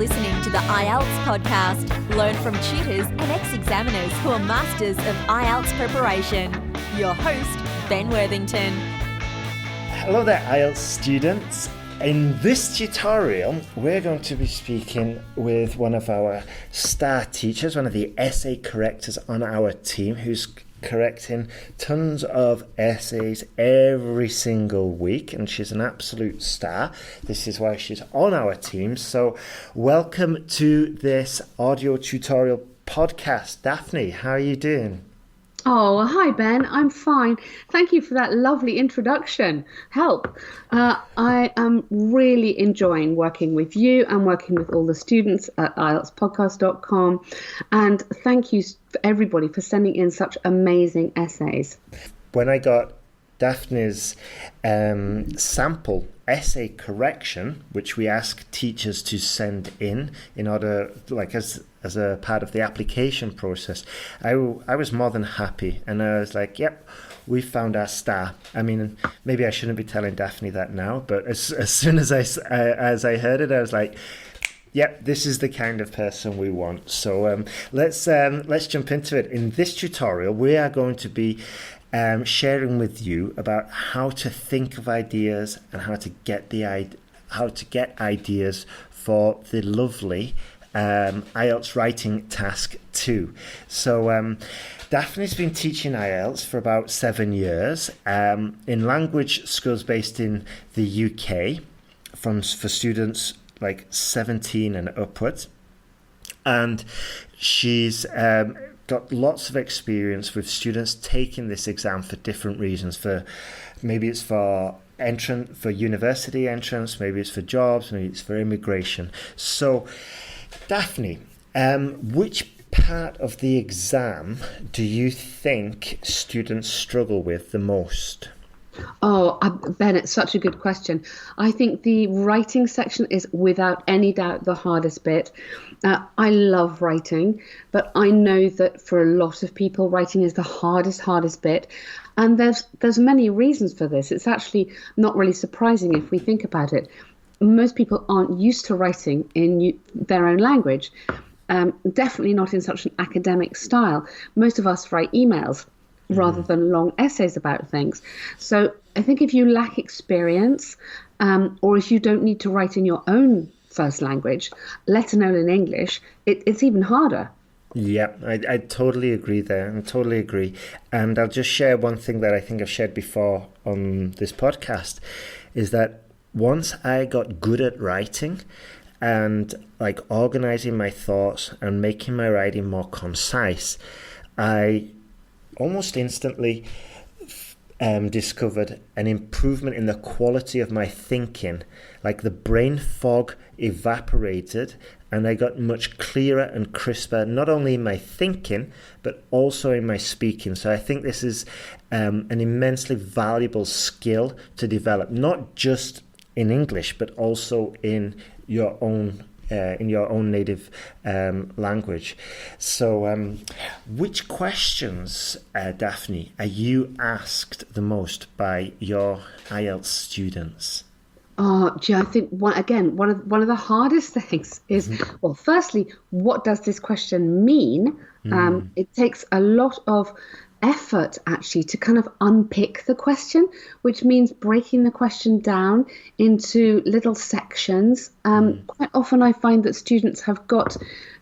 listening to the IELTS podcast. Learn from tutors and ex-examiners who are masters of IELTS preparation. Your host, Ben Worthington. Hello there, IELTS students. In this tutorial, we're going to be speaking with one of our star teachers, one of the essay correctors on our team, who's correcting tons of essays every single week, and she's an absolute star. This is why she's on our team. So welcome to this audio tutorial podcast. Daphne, how are you doing? Oh, hi, Ben. I'm fine. Thank you for that lovely introduction. Help. I am really enjoying working with you and working with all the students at IELTSPodcast.com. And thank you for everybody for sending in such amazing essays. When I got Daphne's sample essay correction, which we ask teachers to send in order, like as a part of the application process, I was more than happy, and I was like, yep, we found our star. I mean, maybe I shouldn't be telling Daphne that now, but as soon as I heard it, I was like, yep, this is the kind of person we want. So let's jump into it. In this tutorial, we are going to be sharing with you about how to think of ideas and how to get ideas for the lovely IELTS Writing Task 2. So Daphne's been teaching IELTS for about 7 years in language schools based in the UK for students like 17 and upwards. And she's got lots of experience with students taking this exam for different reasons. Maybe it's for university entrance, maybe it's for jobs, maybe it's for immigration. So Daphne, which part of the exam do you think students struggle with the most? Oh, Ben, it's such a good question. I think the writing section is without any doubt the hardest bit. I love writing, but I know that for a lot of people, writing is the hardest bit. And there's many reasons for this. It's actually not really surprising if we think about it. Most people aren't used to writing in their own language, definitely not in such an academic style. Most of us write emails rather than long essays about things. So I think if you lack experience, or if you don't need to write in your own first language, let alone in English, it's even harder. Yeah, I totally agree there. I totally agree. And I'll just share one thing that I think I've shared before on this podcast, is that once I got good at writing and like organizing my thoughts and making my writing more concise, I almost instantly discovered an improvement in the quality of my thinking. Like the brain fog evaporated and I got much clearer and crisper, not only in my thinking, but also in my speaking. So I think this is an immensely valuable skill to develop, not just in English, but also in your own native language. So which questions, Daphne, are you asked the most by your IELTS students? Oh, gee, I think one of the hardest things is, well, firstly, what does this question mean? It takes a lot of effort actually to kind of unpick the question, which means breaking the question down into little sections. Quite often I find that students have got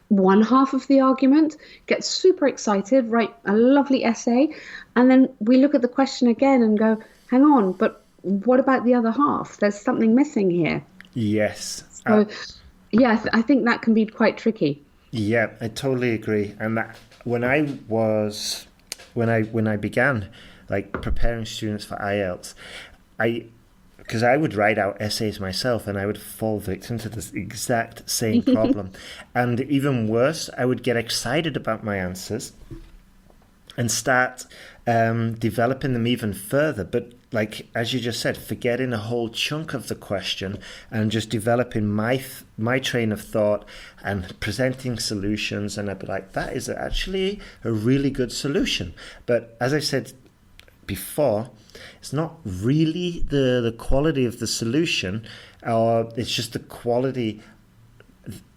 one half of the argument, get super excited, write a lovely essay, and then we look at the question again and go, hang on, but what about the other half? There's something missing here. Yes. So, I think that can be quite tricky. Yeah, I totally agree. And that when I began like preparing students for IELTS, because I would write out essays myself and I would fall victim to this exact same problem. And even worse, I would get excited about my answers and start developing them even further. But like, as you just said, forgetting a whole chunk of the question and just developing my train of thought and presenting solutions. And I'd be like, that is actually a really good solution. But as I said before, it's not really the quality of the solution, or it's just the quality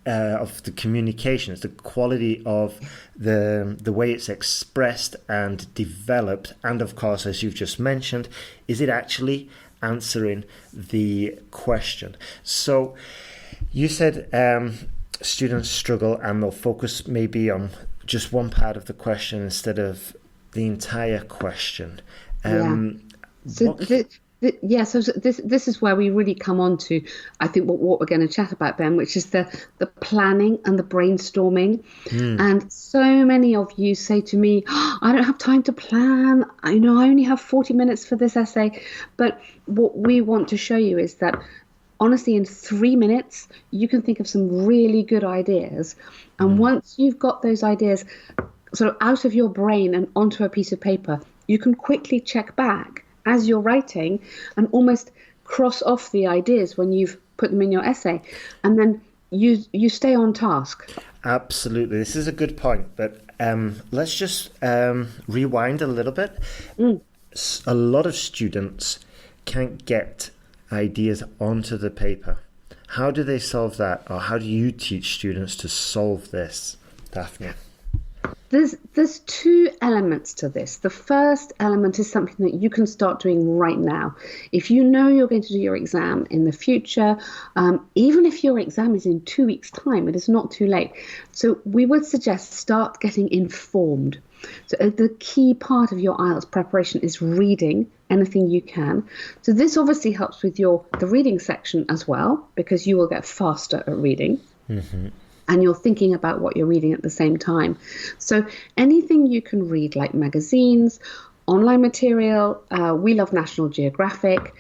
of the communication, it's the quality of the way it's expressed and developed, and of course, as you've just mentioned, is it actually answering the question? So you said students struggle and they'll focus maybe on just one part of the question instead of the entire question. So this is where we really come on to, I think, what we're going to chat about, Ben, which is the planning and the brainstorming. And so many of you say to me, I don't have time to plan. I only have 40 minutes for this essay. But what we want to show you is that, honestly, in 3 minutes, you can think of some really good ideas. And once you've got those ideas sort of out of your brain and onto a piece of paper, you can quickly check back as you're writing and almost cross off the ideas when you've put them in your essay. And then you stay on task. Absolutely. This is a good point. But let's just rewind a little bit. A lot of students can't get ideas onto the paper. How do they solve that? Or how do you teach students to solve this, Daphne? There's two elements to this. The first element is something that you can start doing right now. If you know you're going to do your exam in the future, even if your exam is in 2 weeks' time, it is not too late. So we would suggest start getting informed. So the key part of your IELTS preparation is reading anything you can. So this obviously helps with the reading section as well, because you will get faster at reading. And you're thinking about what you're reading at the same time. So anything you can read, like magazines, online material, we love National Geographic,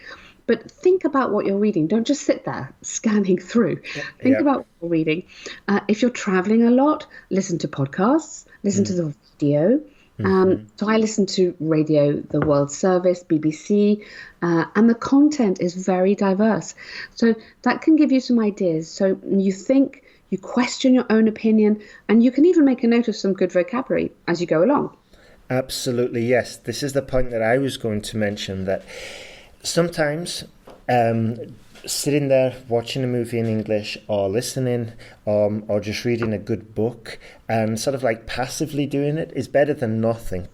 but think about what you're reading. Don't just sit there scanning through. Think about what you're reading. If you're traveling a lot, listen to podcasts, listen to the radio. So I listen to radio, the World Service, BBC, and the content is very diverse. So that can give you some ideas. So you think, you question your own opinion, and you can even make a note of some good vocabulary as you go along. Absolutely, yes. This is the point that I was going to mention, that sometimes sitting there watching a movie in English or listening or just reading a good book and sort of like passively doing it is better than nothing.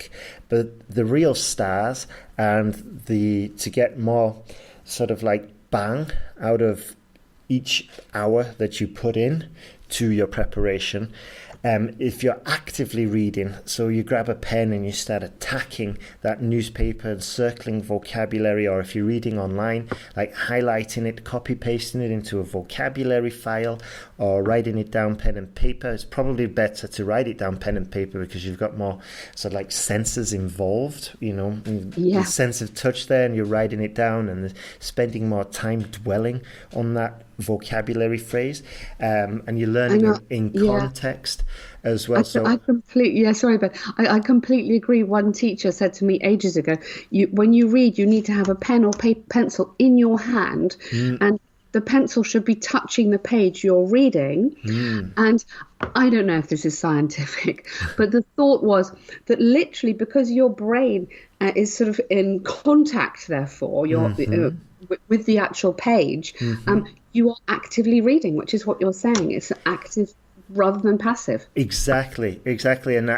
But the real stars and to get more sort of like bang out of each hour that you put in to your preparation, if you're actively reading, so you grab a pen and you start attacking that newspaper and circling vocabulary, or if you're reading online, like highlighting it, copy pasting it into a vocabulary file, or writing it down pen and paper. It's probably better to write it down pen and paper because you've got more sort of like senses involved, the sense of touch there, and you're writing it down and spending more time dwelling on that vocabulary phrase, and you're learning in context as well. I completely agree. One teacher said to me ages ago, when you read, you need to have a pen or pencil in your hand, and the pencil should be touching the page you're reading. And I don't know if this is scientific, but the thought was that literally because your brain is sort of in contact, therefore, with the actual page, you are actively reading, which is what you're saying. It's active rather than passive. Exactly. And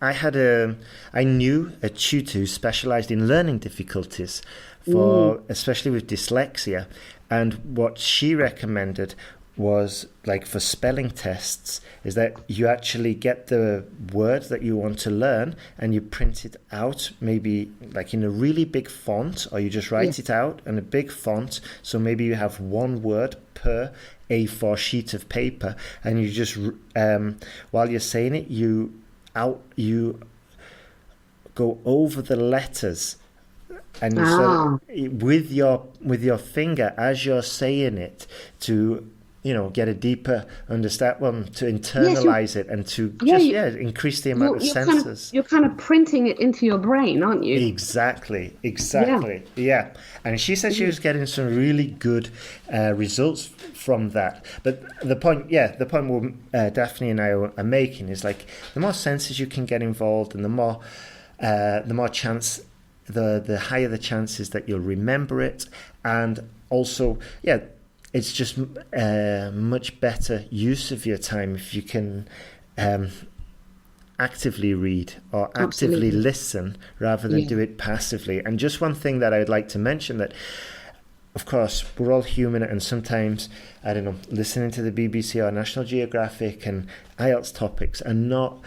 I knew a tutor who specialised in learning difficulties especially with dyslexia, and what she recommended was, like, for spelling tests, is that you actually get the word that you want to learn and you print it out, maybe like in a really big font, or you just write it out in a big font. So maybe you have one word per A4 sheet of paper, and you just while you're saying it, you go over the letters, and you sort of, with your finger as you're saying it, to get a deeper understanding, to internalize it, and to increase the amount of senses. You're kind of printing it into your brain, aren't you? Exactly. Yeah. And she said she was getting some really good results from that. But the point Daphne and I are making is, like, the more senses you can get involved, and the more chance, the higher the chances that you'll remember it, and also, it's just much better use of your time if you can actively read or actively Absolutely. listen rather than Yeah. do it passively. And just one thing that I would like to mention, that of course we're all human, and sometimes, I don't know, listening to the BBC or National Geographic and IELTS topics are not,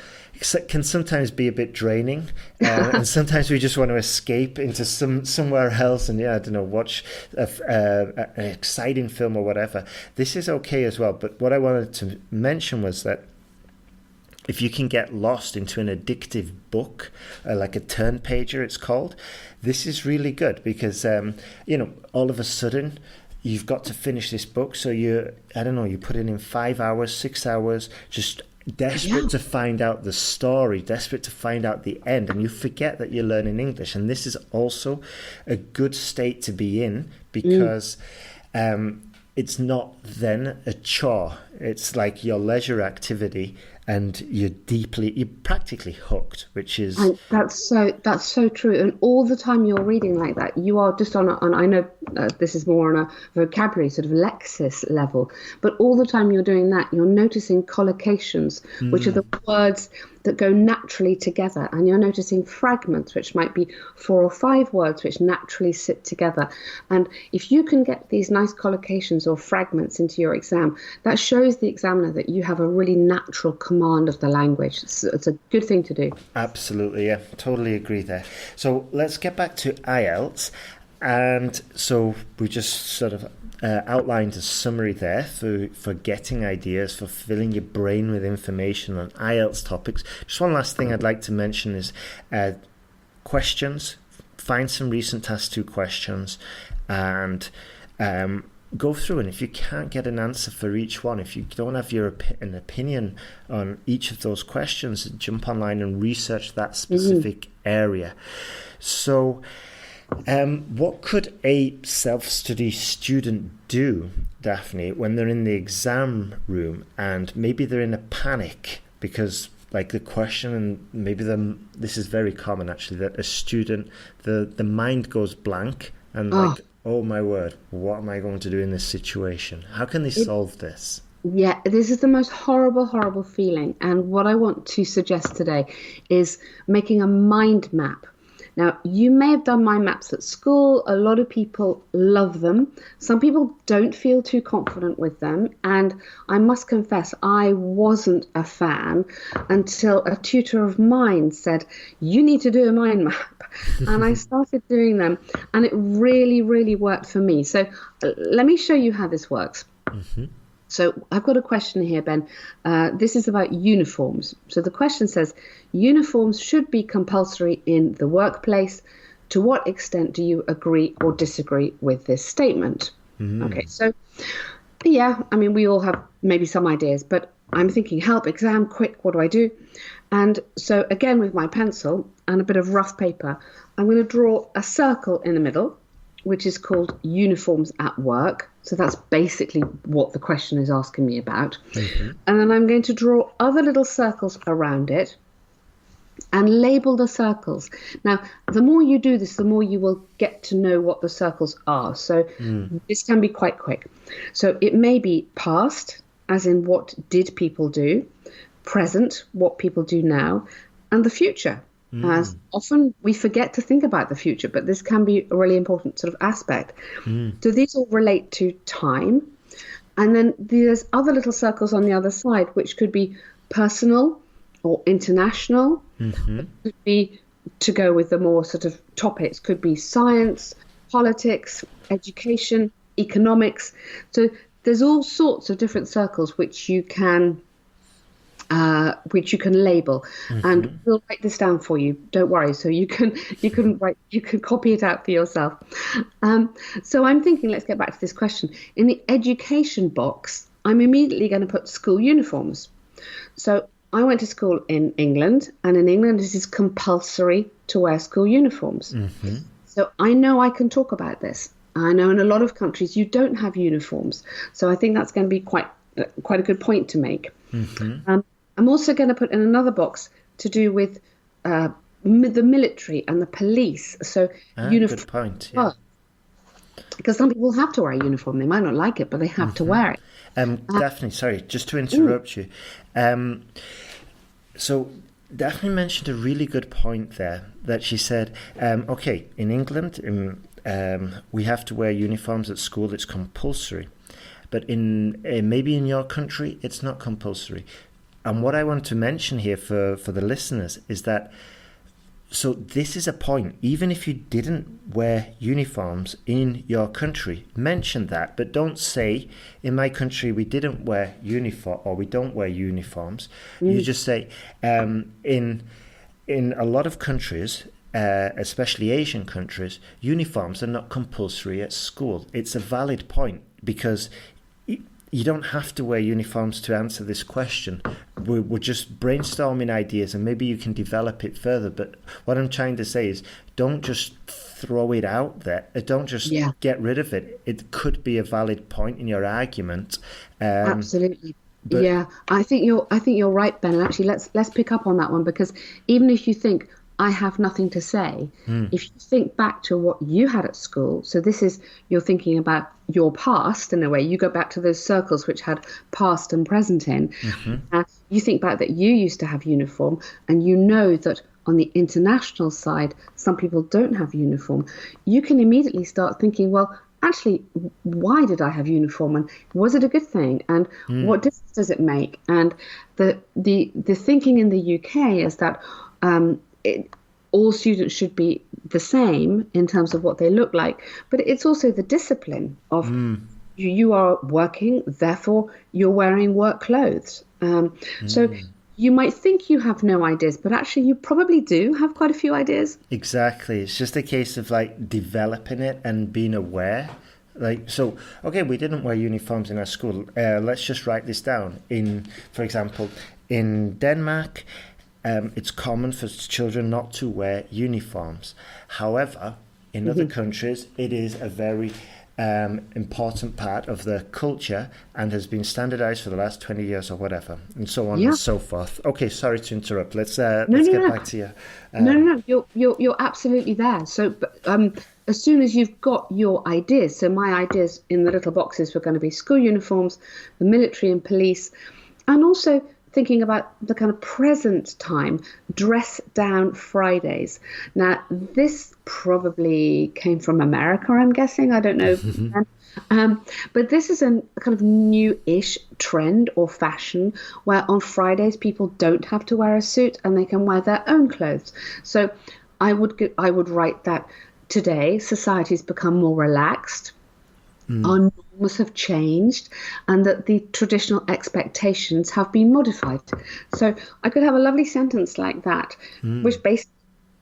can sometimes be a bit draining, and sometimes we just want to escape into somewhere else and I don't know, watch an exciting film or whatever. This is okay as well, but what I wanted to mention was that if you can get lost into an addictive book, like a turn pager it's called, this is really good, because all of a sudden you've got to finish this book, so you put it in 5 hours, 6 hours, just desperate to find out the story, desperate to find out the end, and you forget that you're learning English. And this is also a good state to be in, because it's not then a chore. It's like your leisure activity, and you're practically hooked, which is... And that's so true. And all the time you're reading like that, you are just on I know this is more on a vocabulary sort of lexis level, but all the time you're doing that, you're noticing collocations, which are the words that go naturally together, and you're noticing fragments, which might be 4 or 5 words which naturally sit together. And if you can get these nice collocations or fragments into your exam, that shows the examiner that you have a really natural command of the language. It's a good thing to do. Absolutely, yeah, totally agree there. So let's get back to IELTS. And so we just sort of outlined a summary there for getting ideas, for filling your brain with information on IELTS topics. Just one last thing I'd like to mention is questions. Find some recent Task 2 questions and go through, and if you can't get an answer for each one, if you don't have an opinion on each of those questions, jump online and research that specific area. So what could a self-study student do, Daphne, when they're in the exam room and maybe they're in a panic because, like, the question, and maybe this is very common actually, that a student, the mind goes blank and like, oh my word, what am I going to do in this situation? How can they solve this? Yeah, this is the most horrible, horrible feeling. And what I want to suggest today is making a mind map. Now, you may have done mind maps at school. A lot of people love them. Some people don't feel too confident with them. And I must confess, I wasn't a fan until a tutor of mine said, you need to do a mind map. And I started doing them, and it really, really worked for me. So let me show you how this works. Mm-hmm. So I've got a question here, Ben. This is about uniforms. So the question says, uniforms should be compulsory in the workplace. To what extent do you agree or disagree with this statement? Okay, so yeah, I mean, we all have maybe some ideas, but I'm thinking, help, exam, quick, what do I do? And so again, with my pencil and a bit of rough paper, I'm going to draw a circle in the middle, which is called uniforms at work. So that's basically what the question is asking me about. Mm-hmm. And then I'm going to draw other little circles around it and label the circles. Now, the more you do this, the more you will get to know what the circles are. So this can be quite quick. So it may be past, as in what did people do, present, what people do now, and the future. As often we forget to think about the future, but this can be a really important sort of aspect. So these all relate to time. And then there's other little circles on the other side, which could be personal or international. It could be, to go with the more sort of topics, could be science, politics, education, economics. So there's all sorts of different circles which you can label, and we'll write this down for you. Don't worry. So you can copy it out for yourself. So I'm thinking, let's get back to this question. In the education box, I'm immediately going to put school uniforms. So I went to school in England, and in England it is compulsory to wear school uniforms. So I know I can talk about this. I know in a lot of countries you don't have uniforms. So I think that's going to be quite a good point to make. I'm also going to put in another box to do with the military and the police. So good point. Yeah. Because some people have to wear a uniform. They might not like it, but they have to wear it. Daphne, sorry, just to interrupt you. So Daphne mentioned a really good point there, that she said, okay, in England, we have to wear uniforms at school. It's compulsory. But maybe in your country, it's not compulsory. And what I want to mention here for the listeners is that, so this is a point. Even if you didn't wear uniforms in your country, mention that. But don't say, in my country, we didn't wear uniform, or we don't wear uniforms. You just say, in a lot of countries, especially Asian countries, uniforms are not compulsory at school. It's a valid point, because you don't have to wear uniforms to answer this question. We're just brainstorming ideas, and maybe you can develop it further. But what I'm trying to say is, don't just throw it out there. Don't just get rid of it. It could be a valid point in your argument. Absolutely. I think you're right, Ben. And actually, let's pick up on that one, because even if you think, I have nothing to say, if you think back to what you had at school, so you're thinking about your past in a way. You go back to those circles which had past and present in. You think back that you used to have uniform, and you know that on the international side, some people don't have uniform. You can immediately start thinking, well, actually, why did I have uniform, and was it a good thing, and what difference does it make? And the thinking in the UK is that all students should be the same in terms of what they look like, but it's also the discipline of you are working, therefore you're wearing work clothes. So you might think you have no ideas, but actually you probably do have quite a few ideas. Exactly. It's just a case of like developing it and being aware. Like, so, okay, we didn't wear uniforms in our school. Let's just write this down. For example, in Denmark, it's common for children not to wear uniforms. However, in other countries, it is a very important part of the culture and has been standardized for the last 20 years or whatever, and so on and so forth. Okay, sorry to interrupt. Let's get back to you. No, you're absolutely there. So as soon as you've got your ideas, so my ideas in the little boxes were going to be school uniforms, the military and police, and also thinking about the kind of present time, dress down Fridays. Now, this probably came from America, I'm guessing. I don't know. But this is a kind of new-ish trend or fashion where on Fridays people don't have to wear a suit and they can wear their own clothes. So I would write that today society's become more relaxed. Our norms have changed, and that the traditional expectations have been modified. So I could have a lovely sentence like that, which basically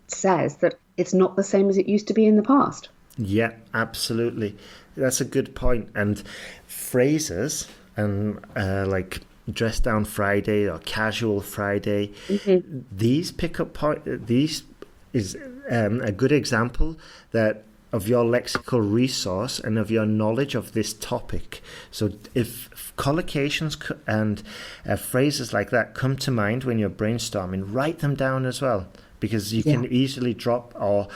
says that it's not the same as it used to be in the past. Yeah, absolutely. That's a good point. And phrases and like dress down Friday or casual Friday, these pick up these is a good example of your lexical resource and of your knowledge of this topic. So if collocations and phrases like that come to mind when you're brainstorming, write them down as well, because you can easily drop or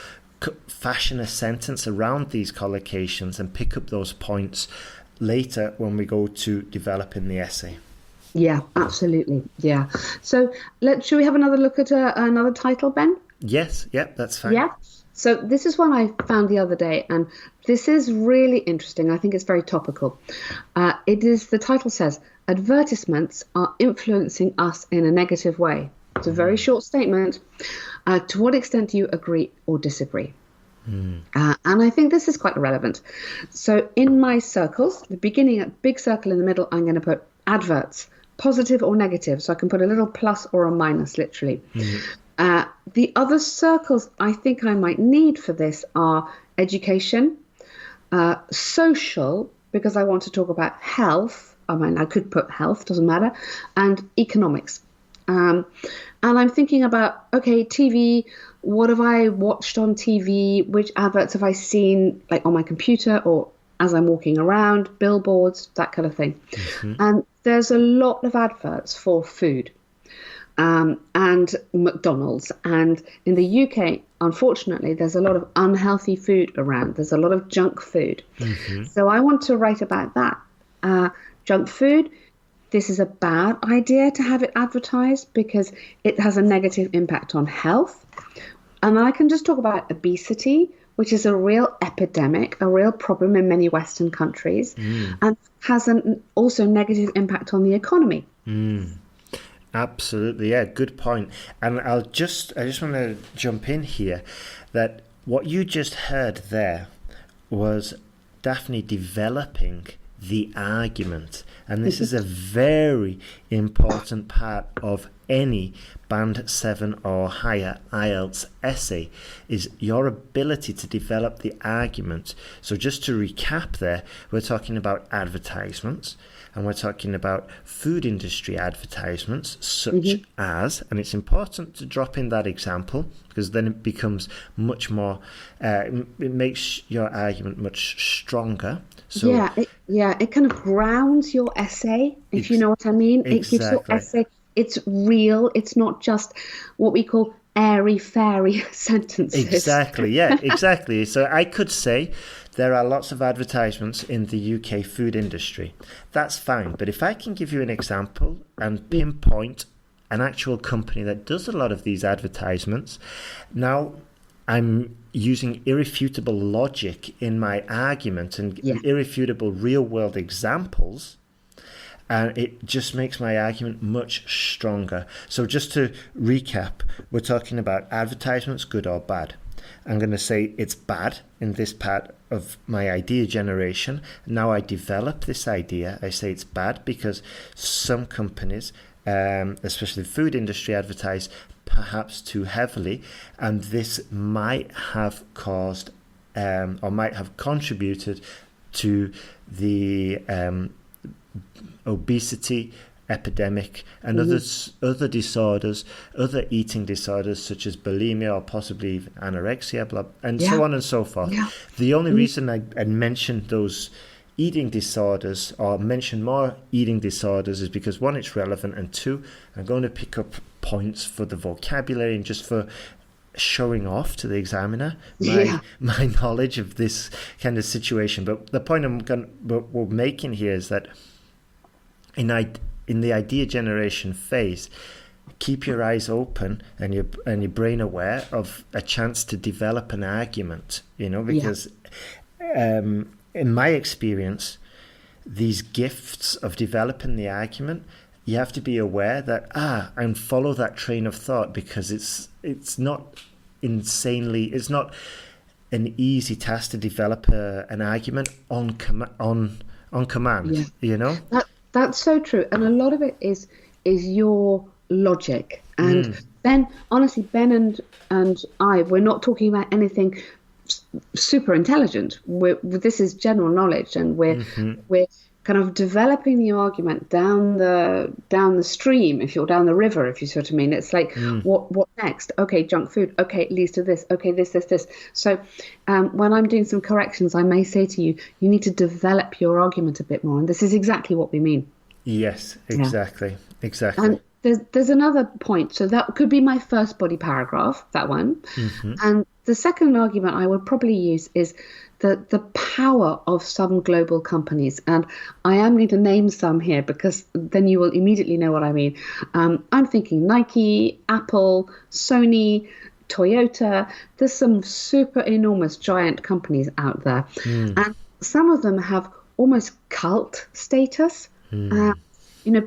fashion a sentence around these collocations and pick up those points later when we go to developing the essay. Yeah, absolutely. Yeah. So should we have another look at another title, Ben? Yes. Yep, that's fine. Yeah. So this is one I found the other day, and this is really interesting. I think it's very topical. The title says, "Advertisements are influencing us in a negative way." It's a very short statement. To what extent do you agree or disagree? And I think this is quite relevant. So in my circles, the beginning, a big circle in the middle, I'm going to put adverts, positive or negative. So I can put a little plus or a minus, literally. The other circles I think I might need for this are education, social, because I want to talk about health. I mean, I could put health, doesn't matter, and economics. And I'm thinking about, okay, TV, what have I watched on TV? Which adverts have I seen, like on my computer or as I'm walking around, billboards, that kind of thing. And there's a lot of adverts for food. and McDonald's. And in the UK, unfortunately, there's a lot of unhealthy food around. There's a lot of junk food. So I want to write about that. Junk food, this is a bad idea to have it advertised because it has a negative impact on health. And I can just talk about obesity, which is a real epidemic, a real problem in many Western countries, and has an also negative impact on the economy. Absolutely, yeah, good point. And I just want to jump in here that what you just heard there was Daphne developing the argument. And this is a very important part of any Band 7 or higher IELTS essay, is your ability to develop the argument. So just to recap there, we're talking about advertisements, and we're talking about food industry advertisements such as, and it's important to drop in that example because then it becomes much more, it makes your argument much stronger. So it kind of grounds your essay, if you know what I mean. It gives your essay, it's real. It's not just what we call airy-fairy sentences. Exactly. So I could say there are lots of advertisements in the UK food industry. That's fine. But if I can give you an example and pinpoint an actual company that does a lot of these advertisements, now I'm using irrefutable logic in my argument and irrefutable real-world examples, and it just makes my argument much stronger. So just to recap, we're talking about advertisements, good or bad. I'm going to say it's bad in this part of my idea generation. Now I develop this idea. I say it's bad because some companies, especially the food industry, advertise perhaps too heavily, and this might have caused or might have contributed to the obesity epidemic and other disorders, other eating disorders such as bulimia or possibly even anorexia, so on and so forth. The only reason I mentioned those eating disorders or mention more eating disorders is because one, it's relevant, and two, I'm going to pick up points for the vocabulary and just for showing off to the examiner my knowledge of this kind of situation. But the point we're making here is that in the idea generation phase, keep your eyes open and your brain aware of a chance to develop an argument, because in my experience, these gifts of developing the argument, you have to be aware that and follow that train of thought, because it's not an easy task to develop an argument on command. That's so true, and a lot of it is your logic. And Ben and I, we're not talking about anything super intelligent. This is general knowledge, and we're kind of developing the argument down the stream, if you're down the river, if you see what I mean. It's like, what next? Okay, junk food. Okay, it leads to this. Okay, this. So when I'm doing some corrections, I may say to you, you need to develop your argument a bit more. And this is exactly what we mean. Yes, exactly. And there's another point. So that could be my first body paragraph, that one. And the second argument I would probably use is the power of some global companies. And I am going to name some here because then you will immediately know what I mean. I'm thinking Nike, Apple, Sony, Toyota. There's some super enormous giant companies out there. And some of them have almost cult status.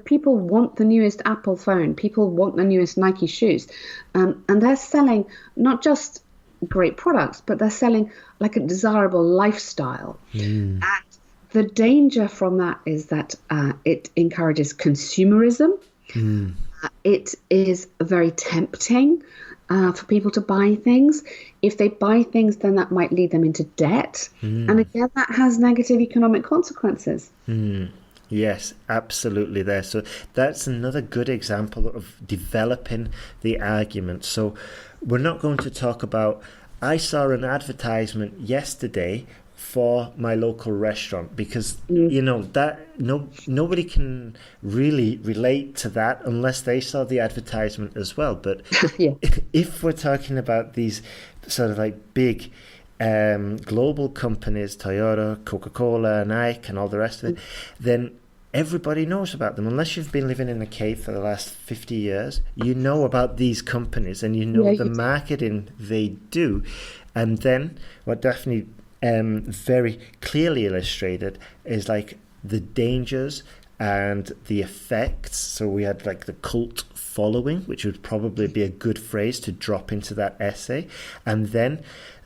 People want the newest Apple phone. People want the newest Nike shoes. And they're selling not just great products, but they're selling like a desirable lifestyle. And the danger from that is that it encourages consumerism. It is very tempting for people to buy things. If they buy things, then that might lead them into debt. And again, that has negative economic consequences. Yes, absolutely there. So that's another good example of developing the argument. So we're not going to talk about, I saw an advertisement yesterday for my local restaurant, because that nobody can really relate to that unless they saw the advertisement as well. But if we're talking about these sort of like big global companies, Toyota, Coca-Cola, Nike, and all the rest of it, then everybody knows about them. Unless you've been living in a cave for the last 50 years, you know about these companies and you know the marketing they do. And then what Daphne very clearly illustrated is like the dangers and the effects. So we had like the cult following, which would probably be a good phrase to drop into that essay. And then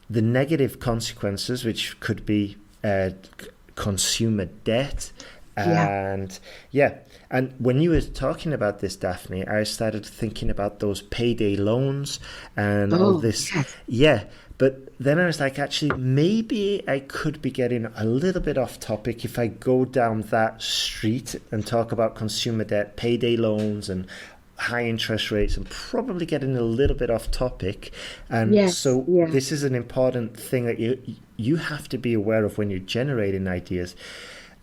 the negative consequences, which could be consumer debt. And when you were talking about this, Daphne, I started thinking about those payday loans and all this. But then I was like, actually, maybe I could be getting a little bit off topic if I go down that street and talk about consumer debt, payday loans, and high interest rates, and probably getting a little bit off topic. And this is an important thing that you have to be aware of when you're generating ideas.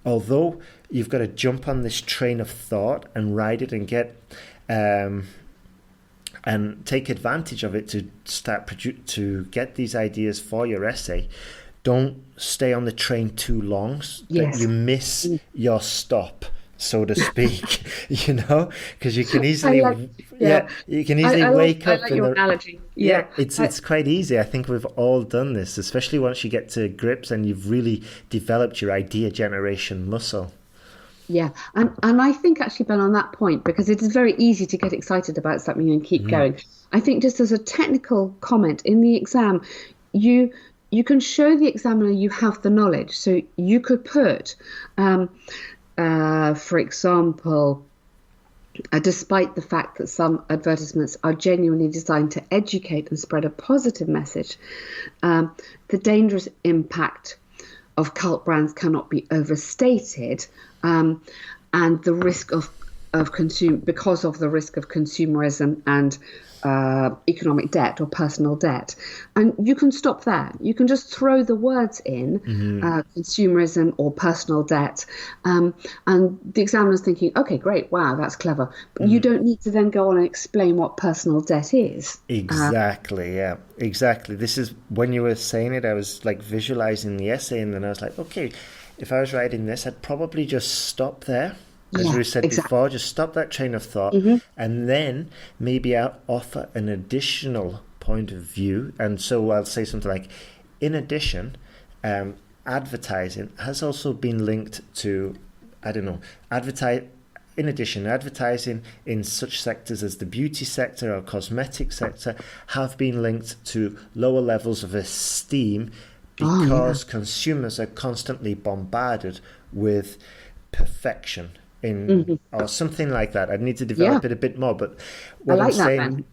Although you've got to jump on this train of thought and ride it and get and take advantage of it to to get these ideas for your essay. Don't stay on the train too long that you miss your stop, so to speak. Because you can easily wake up. I like your analogy. It's quite easy. I think we've all done this, especially once you get to grips and you've really developed your idea generation muscle. Yeah, and I think actually, Ben, on that point, because it is very easy to get excited about something and keep going. I think just as a technical comment, in the exam, you can show the examiner you have the knowledge. So you could put, for example, despite the fact that some advertisements are genuinely designed to educate and spread a positive message, the dangerous impact of cult brands cannot be overstated, and the risk of because of the risk of consumerism and economic debt or personal debt. And you can stop there. You can just throw the words in, consumerism or personal debt, and the examiner's thinking, okay, great, wow, that's clever. But you don't need to then go on and explain what personal debt is. Exactly, exactly. This is, when you were saying it, I was like visualizing the essay, and then I was like, okay, if I was writing this, I'd probably just stop there. As we said before, just stop that train of thought, and then maybe I'll offer an additional point of view. And so I'll say something like, in addition, advertising has also been linked to, advertising in such sectors as the beauty sector or cosmetic sector have been linked to lower levels of esteem because consumers are constantly bombarded with perfection or something like that. I'd need to develop it a bit more, but what I'm saying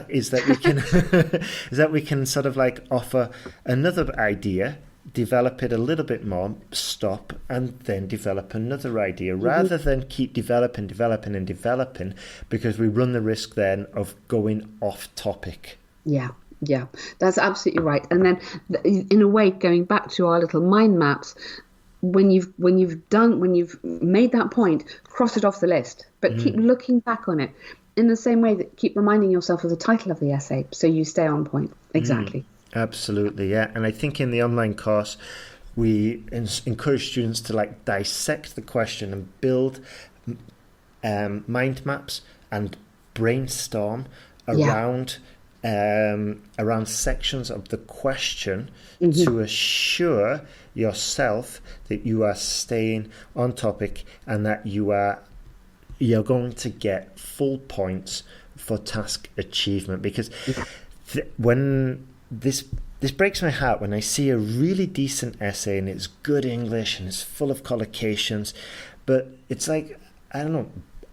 is that we can sort of like offer another idea, develop it a little bit more, stop, and then develop another idea, rather than keep developing, because we run the risk then of going off topic. Yeah, that's absolutely right. And then in a way, going back to our little mind maps, when you've made that point, cross it off the list, but keep looking back on it in the same way that keep reminding yourself of the title of the essay, so you stay on point. Exactly. Absolutely, yeah. And I think in the online course, we encourage students to like dissect the question and build mind maps and brainstorm around sections of the question to assure yourself that you are staying on topic and that you're going to get full points for task achievement. Because when this breaks my heart when I see a really decent essay and it's good English and it's full of collocations, but it's like, I don't know,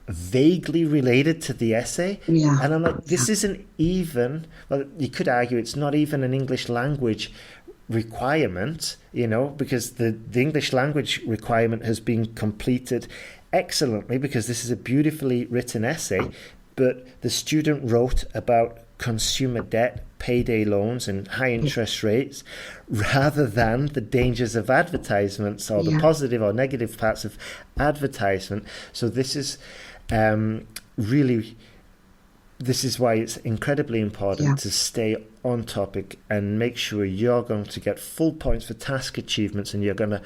vaguely related to the essay, and I'm like, this isn't even, well, you could argue it's not even an English language requirement, because the English language requirement has been completed excellently because this is a beautifully written essay, but the student wrote about consumer debt, payday loans, and high interest rates, rather than the dangers of advertisements or the positive or negative parts of advertisement. So this is this is why it's incredibly important to stay on topic and make sure you're going to get full points for task achievements, and you're going to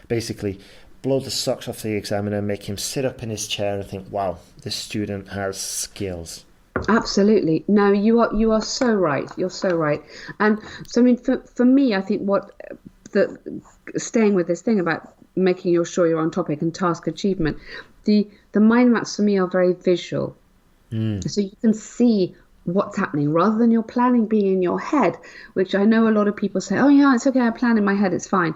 basically blow the socks off the examiner, make him sit up in his chair and think, wow, this student has skills. Absolutely. No, you are so right. You're so right. And so, I mean, for me, I think staying with this thing about making sure you're on topic and task achievement, the mind maps for me are very visual. So you can see what's happening rather than your planning being in your head, which I know a lot of people say, oh yeah, it's okay, I plan in my head, it's fine.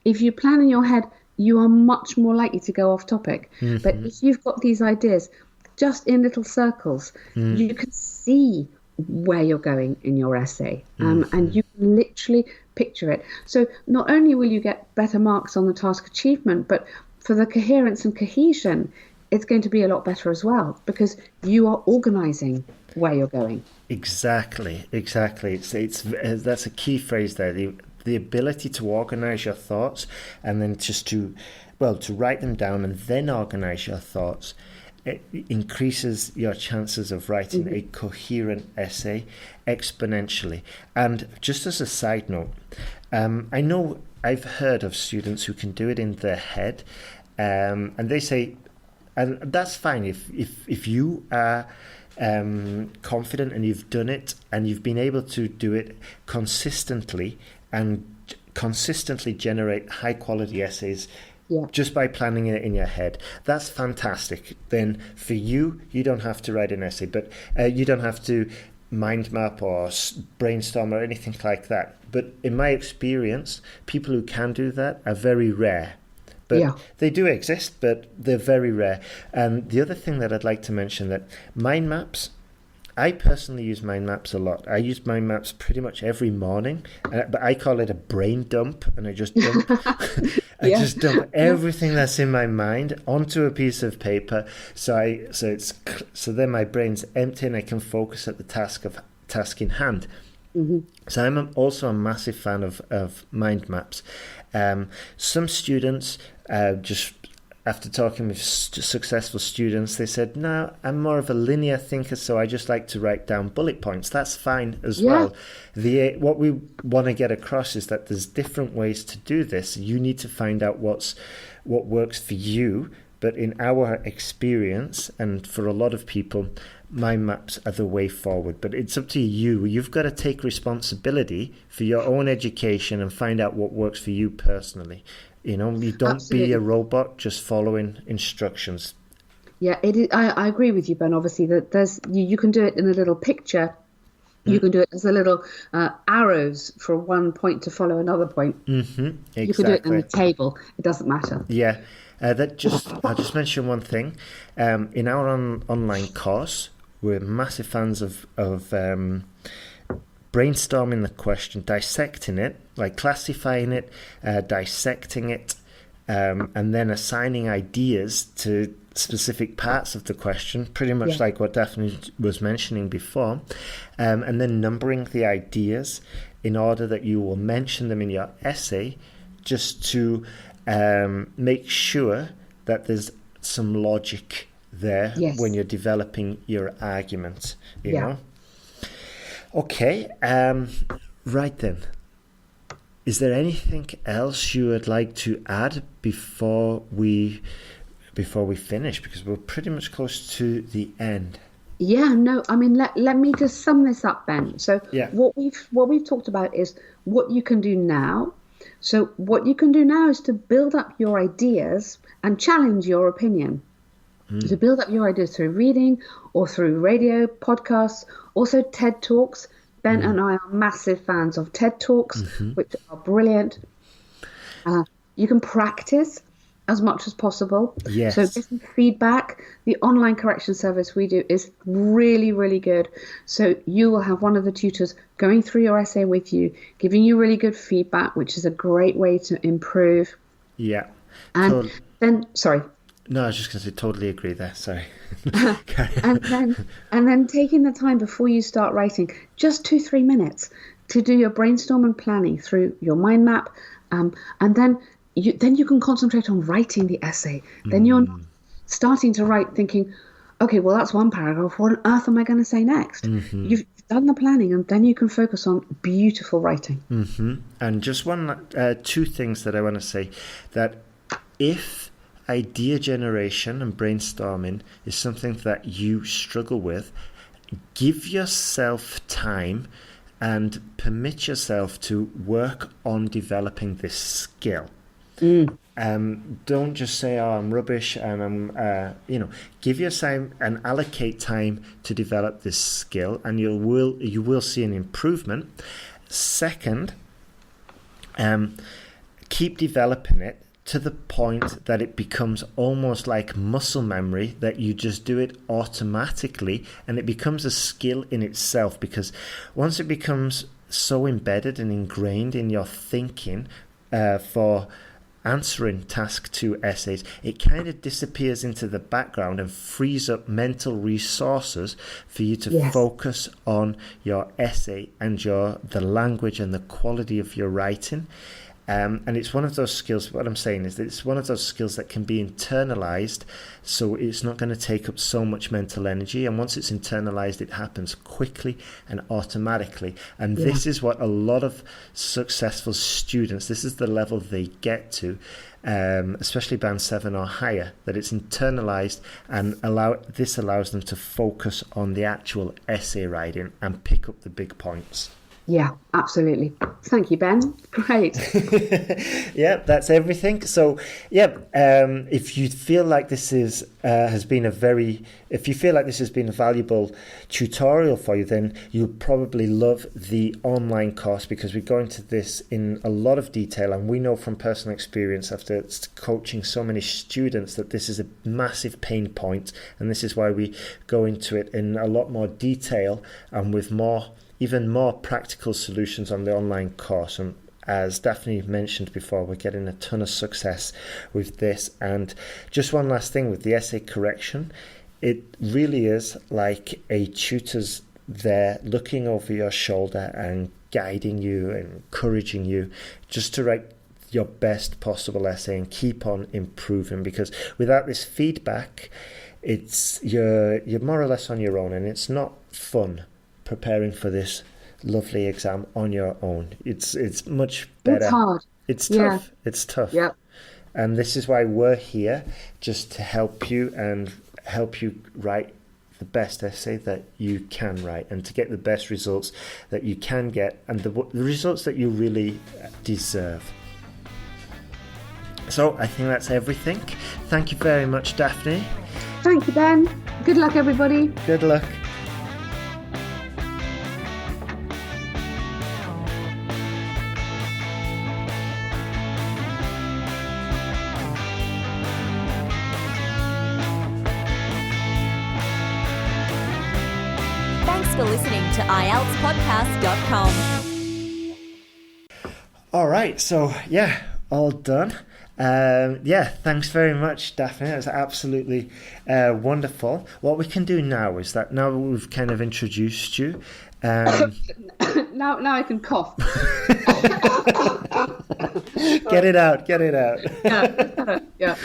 If you plan in your head, you are much more likely to go off topic. But if you've got these ideas just in little circles, you can see where you're going in your essay, and you can literally picture it. So not only will you get better marks on the task achievement, but for the coherence and cohesion, it's going to be a lot better as well, because you are organising where you're going. Exactly. It's that's a key phrase there. The ability to organise your thoughts, and then just to write them down and then organise your thoughts. It increases your chances of writing a coherent essay exponentially. And just as a side note, I know I've heard of students who can do it in their head, and they say, and that's fine if you are confident and you've done it and you've been able to do it consistently and consistently generate high quality essays just by planning it in your head. That's fantastic. Then for you don't have to write an essay, but you don't have to mind map or brainstorm or anything like that. But in my experience, people who can do that are very rare. But they do exist, but they're very rare. And the other thing that I'd like to mention, that mind maps, I personally use mind maps a lot. I use mind maps pretty much every morning, but I call it a brain dump, and I just dump, just dump everything that's in my mind onto a piece of paper. So then my brain's empty and I can focus at the task in hand. So I'm also a massive fan of mind maps. Some students, just after talking with successful students, they said, no, I'm more of a linear thinker, so I just like to write down bullet points. That's fine as well. What we want to get across is that there's different ways to do this. You need to find out what works for you. But in our experience, and for a lot of people, mind maps are the way forward. But it's up to you. You've got to take responsibility for your own education and find out what works for you personally. You don't be a robot just following instructions. Yeah, it is. I agree with you, Ben. Obviously, that you can do it in a little picture. You can do it as a little arrows for one point to follow another point. Exactly. You can do it in a table. It doesn't matter. Yeah. I'll just mention one thing. In our online course, we're massive fans of brainstorming the question, dissecting it, like classifying it, dissecting it, and then assigning ideas to specific parts of the question, pretty much like what Daphne was mentioning before, and then numbering the ideas in order that you will mention them in your essay, just to make sure that there's some logic there when you're developing your argument, you know. Okay, right then. Is there anything else you would like to add before we finish? Because we're pretty much close to the end. Yeah, no, I mean, let me just sum this up, Ben. So what we've talked about is what you can do now. So what you can do now is to build up your ideas and challenge your opinion. To build up your ideas through reading or through radio, podcasts, also TED Talks. Ben and I are massive fans of TED Talks, which are brilliant. You can practice as much as possible. Yes. So getting feedback. The online correction service we do is really, really good. So you will have one of the tutors going through your essay with you, giving you really good feedback, which is a great way to improve. Yeah. And then, sorry. No, I was just going to say totally agree there. Sorry. and then taking the time before you start writing, just 2-3 minutes to do your brainstorm and planning through your mind map, and then you can concentrate on writing the essay. Then you're not starting to write thinking, okay, well, that's one paragraph. What on earth am I going to say next? You've done the planning, and then you can focus on beautiful writing. And just two things that I want to say, that if idea generation and brainstorming is something that you struggle with, give yourself time and permit yourself to work on developing this skill. Don't just say, oh, I'm rubbish, and I'm, give yourself time and allocate time to develop this skill, and you will see an improvement. Second, keep developing it to the point that it becomes almost like muscle memory, that you just do it automatically, and it becomes a skill in itself, because once it becomes so embedded and ingrained in your thinking for answering task 2 essays, it kind of disappears into the background and frees up mental resources for you to focus on your essay and the language and the quality of your writing. And it's one of those skills, what I'm saying is that it's one of those skills that can be internalized, so it's not going to take up so much mental energy. And once it's internalized, it happens quickly and automatically. And this is what a lot of successful students, this is the level they get to, especially band 7 or higher, that it's internalized, and this allows them to focus on the actual essay writing and pick up the big points. Yeah, absolutely. Thank you, Ben. Great. Yeah, that's everything. So, if you feel like this has been a valuable tutorial for you, then you'll probably love the online course, because we go into this in a lot of detail, and we know from personal experience after coaching so many students that this is a massive pain point, and this is why we go into it in a lot more detail and with even more practical solutions on the online course. And as Daphne mentioned before, we're getting a ton of success with this. And just one last thing with the essay correction, it really is like a tutor's there looking over your shoulder and guiding you and encouraging you just to write your best possible essay and keep on improving, because without this feedback, you're more or less on your own, and it's not fun preparing for this lovely exam on your own. It's much better. It's hard. It's tough. Yeah. It's tough. Yep. And this is why we're here, just to help you and help you write the best essay that you can write, and to get the best results that you can get, and the results that you really deserve. So I think that's everything. Thank you very much, Daphne. Thank you, Ben. Good luck, everybody. Good luck. Thanks for listening to IELTSPodcast.com. All right, so all done. Thanks very much, Daphne. That's absolutely wonderful. What we can do now is that now we've kind of introduced you. Now I can cough. Get it out. Yeah.